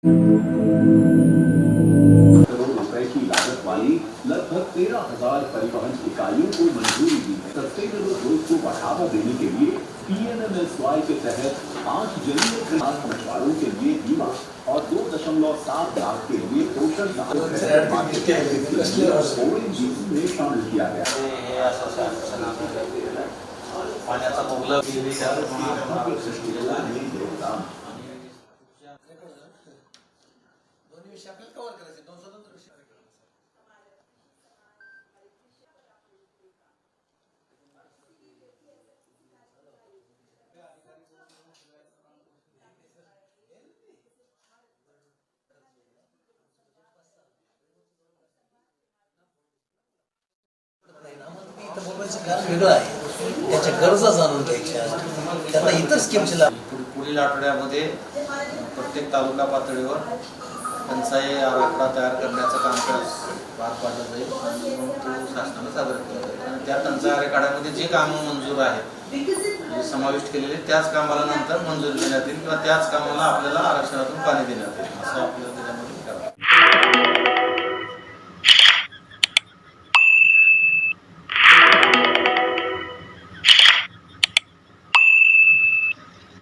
करोड़ रुपए की लागत वाली लगभग 13,000 परिवहन इकाइयों को मंजूरी दी है। सस्टेनेबल ग्रोथ को बढ़ावा देने के लिए PMMSY के तहत 8 जलीय मछुआरों के लिए बीमा और 2.7 लाख के लिए पोषण ONGC में शामिल किया गया। वेगळं आहे, त्याच्या गरजा जाणून घ्यायच्या, त्यांना इतर स्कीमचे लाभ. पुढील आठवड्यामध्ये प्रत्येक तालुका पातळीवर टंचाई आराखडा तयार करण्याचं कामकाज पार पाडलं जाईल आणि तो शासनाने सादर केला जाईल. आणि त्या टंचाई आराखड्यामध्ये जे कामं मंजूर आहेत समाविष्ट केलेले त्याच कामाला नंतर मंजुरी देण्यात येईल किंवा त्याच कामाला आपल्याला आरक्षणातून पाणी देण्यात येईल असं आपल्याला